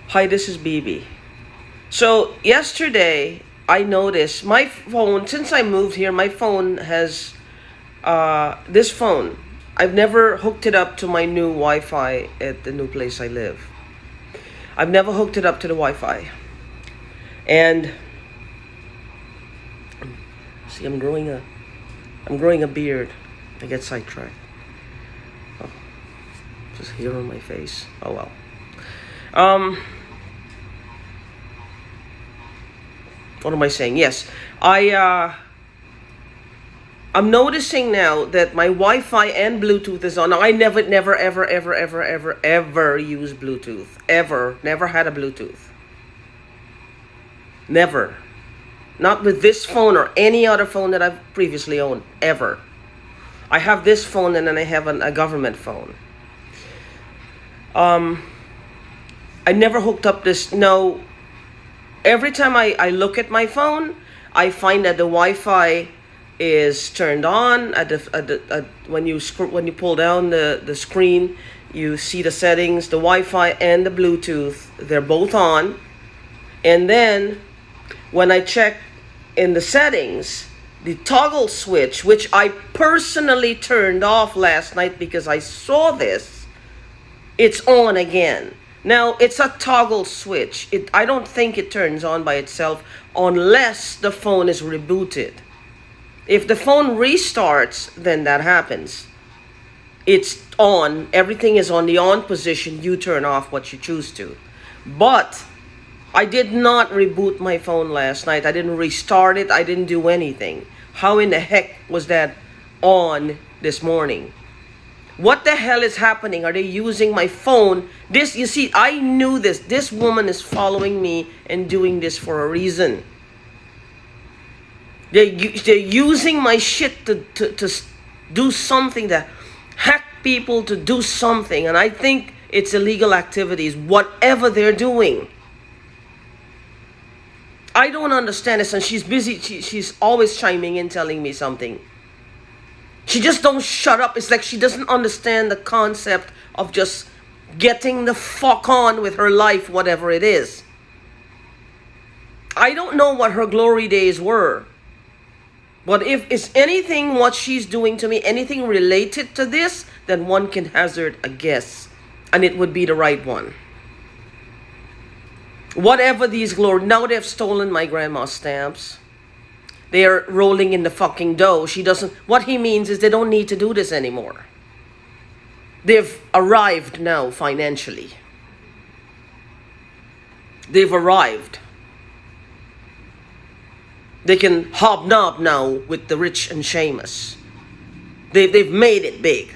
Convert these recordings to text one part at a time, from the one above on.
Hi, this is BB. So, yesterday, I noticed my phone, since I moved here, my phone has this phone. I've never hooked it up to my new Wi Fi at the new place I live. I've never hooked it up to the Wi Fi. And, see, I'm growing a beard. I get sidetracked. Oh, just hair on my face. Oh well. What am I saying? Yes, I'm noticing now that my Wi-Fi and Bluetooth is on. Now, I never, ever use Bluetooth. Ever, never had a Bluetooth. Never, not with this phone or any other phone that I've previously owned. Ever. I have this phone and then I have a government phone. I never hooked up this. No. Every time I look at my phone, I find that the Wi-Fi is turned on. When you pull down the screen, you see the settings, the Wi-Fi and the Bluetooth. They're both on. And then when I check in the settings, the toggle switch, which I personally turned off last night because I saw this, it's on again. Now, it's a toggle switch. I don't think it turns on by itself unless the phone is rebooted. If the phone restarts, then that happens. It's on. Everything is on the on position. You turn off what you choose to. But I did not reboot my phone last night. I didn't restart it. I didn't do anything. How in the heck was that on this morning? What the hell is happening? Are they using my phone? This, you see, I knew this. This woman is following me and doing this for a reason. They're using my shit to do something, to hack people to do something. And I think it's illegal activities, whatever they're doing. I don't understand this. And she's busy. She's always chiming in, telling me something. She just don't shut up. It's like she doesn't understand the concept of just getting the fuck on with her life, whatever it is. I don't know what her glory days were. But if it's anything what she's doing to me, anything related to this, then one can hazard a guess. And it would be the right one. Whatever these glory... Now they've stolen my grandma's stamps. They're rolling in the fucking dough. She doesn't... What he means is they don't need to do this anymore. They've arrived now financially. They've arrived. They can hobnob now with the rich and Seamus. They've made it big.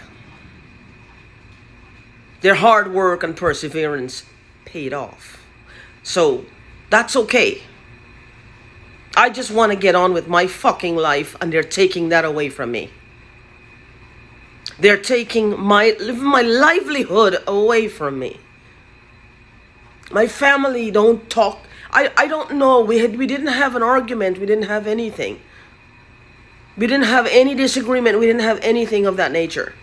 Their hard work and perseverance paid off. So, that's okay. I just want to get on with my fucking life, and they're taking that away from me. They're taking my livelihood away from me. My family don't talk. I don't know. We didn't have an argument. We didn't have anything. We didn't have any disagreement. We didn't have anything of that nature.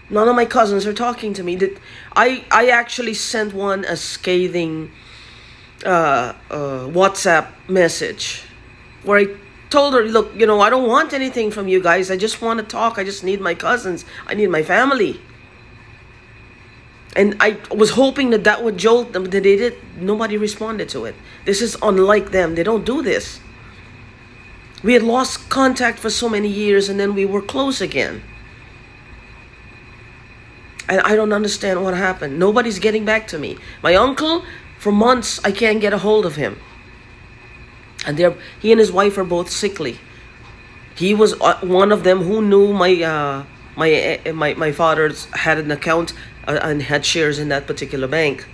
None of my cousins are talking to me. I actually sent one a scathing WhatsApp message where I told her, look, I don't want anything from you guys. I just want to talk. I just need my cousins. I need my family. And I was hoping that would jolt them, but they did. Nobody responded to it. This is unlike them. They don't do this. We had lost contact for so many years, and then we were close again. And I don't understand what happened. Nobody's getting back to me. My uncle, for months, I can't get a hold of him. And he and his wife are both sickly. He was one of them who knew my father's had an account and had shares in that particular bank.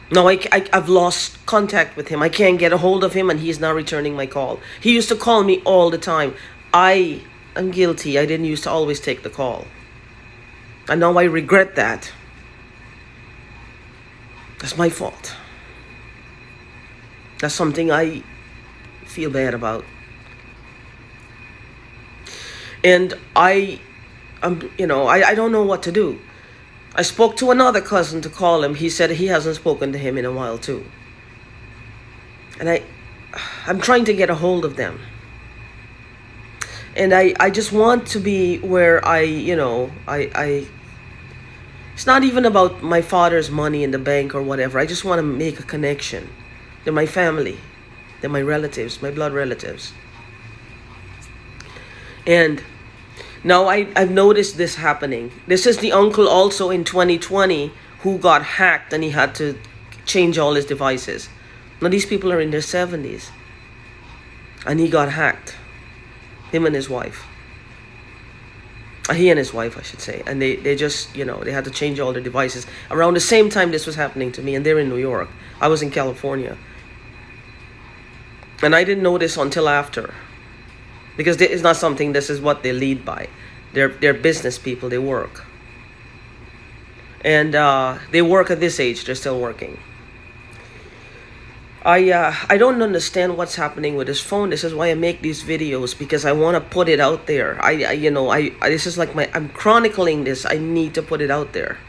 Now I've lost contact with him. I can't get a hold of him, and he's not returning my call. He used to call me all the time. I am guilty. I didn't used to always take the call. And now I regret that. That's my fault. That's something I feel bad about. And I don't know what to do. I spoke to another cousin to call him. He said he hasn't spoken to him in a while too. And I'm trying to get a hold of them. And I just want to be where it's not even about my father's money in the bank or whatever. I just want to make a connection. They're my family. They're my relatives, my blood relatives. And now I've noticed this happening. This is the uncle also in 2020 who got hacked and he had to change all his devices. Now these people are in their 70s. And he got hacked. Him and his wife. He and his wife, I should say. And they just, they had to change all their devices. Around the same time this was happening to me. And they're in New York. I was in California. And I didn't know this until after. Because it's not something, this is what they lead by. They're business people, they work. And they work at this age, they're still working. I don't understand what's happening with this phone. This is why I make these videos, because I want to put it out there. This is like I'm chronicling this. I need to put it out there.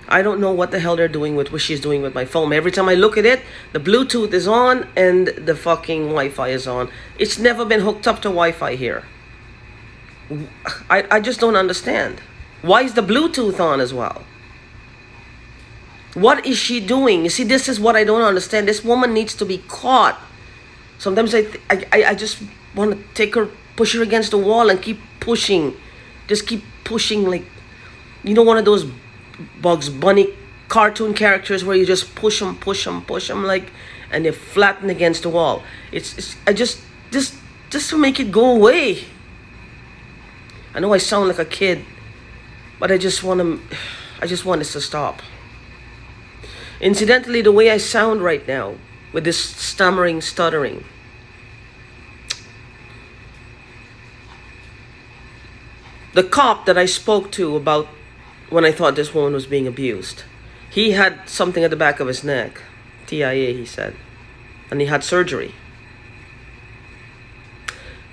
I don't know what the hell they're doing with what she's doing with my phone. Every time I look at it, the Bluetooth is on and the fucking Wi-Fi is on. It's never been hooked up to Wi-Fi here. I just don't understand. Why is the Bluetooth on as well? What is she doing? You see, this is what I don't understand. This woman needs to be caught. Sometimes I just want to take her, push her against the wall and keep pushing. Just keep pushing like, one of those Bugs Bunny cartoon characters where you just push them like, and they flatten against the wall. I just to make it go away. I know I sound like a kid, but I just want this to stop. Incidentally, the way I sound right now, with this stammering, stuttering, the cop that I spoke to about when I thought this woman was being abused, he had something at the back of his neck, TIA, he said, and he had surgery.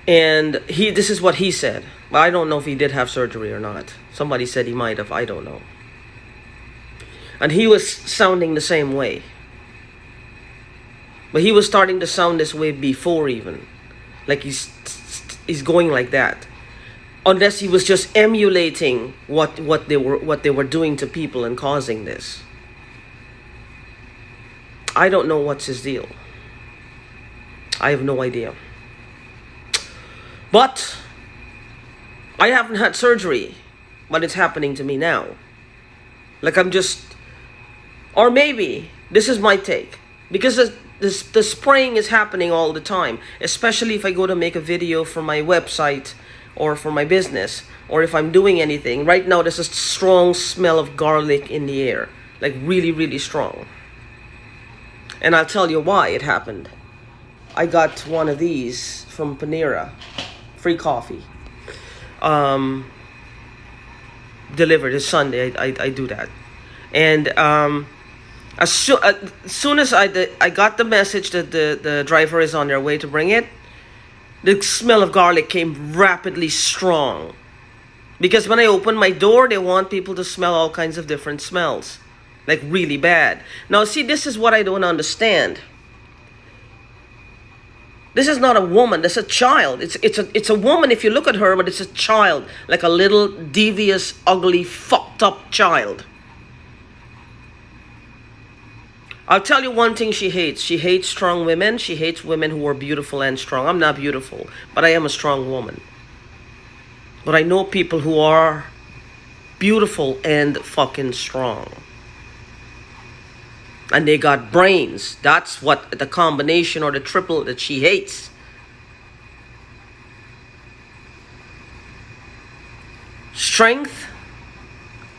And this is what he said. But I don't know if he did have surgery or not. Somebody said he might have, I don't know. And he was sounding the same way. But he was starting to sound this way before even. Like he's going like that. Unless he was just emulating what they were doing to people and causing this. I don't know what's his deal. I have no idea. But I haven't had surgery, but it's happening to me now. Like or maybe this is my take, because the spraying is happening all the time, especially if I go to make a video for my website or for my business, or if I'm doing anything. Right now there's a strong smell of garlic in the air, like really, really strong. And I'll tell you why it happened. I got one of these from Panera, free coffee, delivered this Sunday. I do that. And as soon as I got the message that the driver is on their way to bring it, the smell of garlic came rapidly strong. Because when I open my door, they want people to smell all kinds of different smells. Like really bad. Now see, this is what I don't understand. This is not a woman, that's a child. It's a woman if you look at her, but it's a child. Like a little devious, ugly, fucked up child. I'll tell you one thing she hates. She hates strong women. She hates women who are beautiful and strong. I'm not beautiful, but I am a strong woman. But I know people who are beautiful and fucking strong. And they got brains. That's what the combination or the triple that she hates. Strength,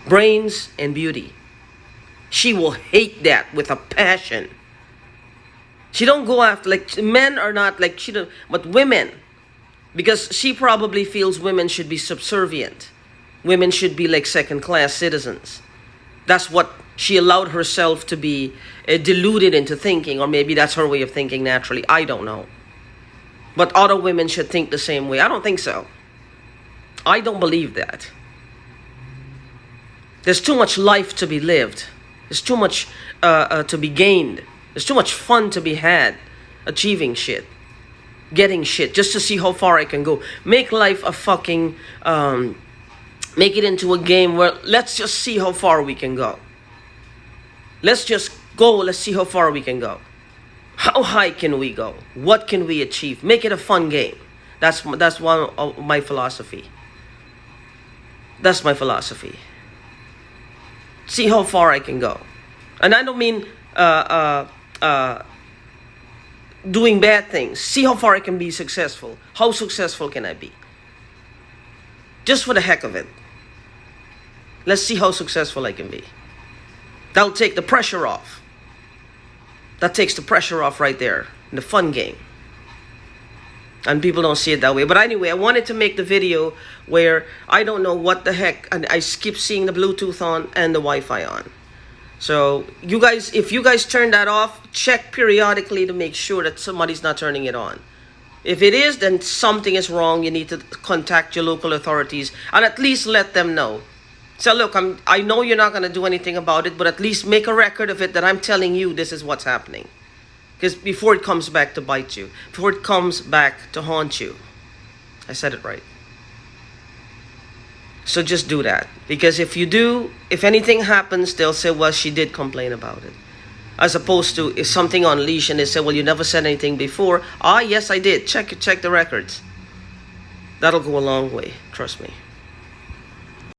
brains, and beauty. She will hate that with a passion. She don't go after, like, men are not like, she don't, but women, because she probably feels women should be subservient. Women should be like second-class citizens. That's what she allowed herself to be deluded into thinking, or maybe that's her way of thinking naturally. I don't know. But other women should think the same way. I don't think so. I don't believe that. There's too much life to be lived. There's too much to be gained. There's too much fun to be had achieving shit. Getting shit just to see how far I can go. Make life a fucking... make it into a game where let's just see how far we can go. Let's just go. Let's see how far we can go. How high can we go? What can we achieve? Make it a fun game. That's one of my philosophy. That's my philosophy. See how far I can go. And I don't mean doing bad things. See how far I can be successful. How successful can I be? Just for the heck of it. Let's see how successful I can be. That'll take the pressure off. That takes the pressure off right there. In the fun game. And people don't see it that way. But anyway, I wanted to make the video where I don't know what the heck. And I keep seeing the Bluetooth on and the Wi-Fi on. So you guys, if you guys turn that off, check periodically to make sure that somebody's not turning it on. If it is, then something is wrong. You need to contact your local authorities and at least let them know. So look, I know you're not going to do anything about it, but at least make a record of it that I'm telling you this is what's happening. Because before it comes back to bite you, before it comes back to haunt you. I said it right. So just do that. Because if you do, if anything happens, they'll say, well, she did complain about it. As opposed to if something on leash and they say, well, you never said anything before. Ah, yes, I did. Check the records. That'll go a long way. Trust me.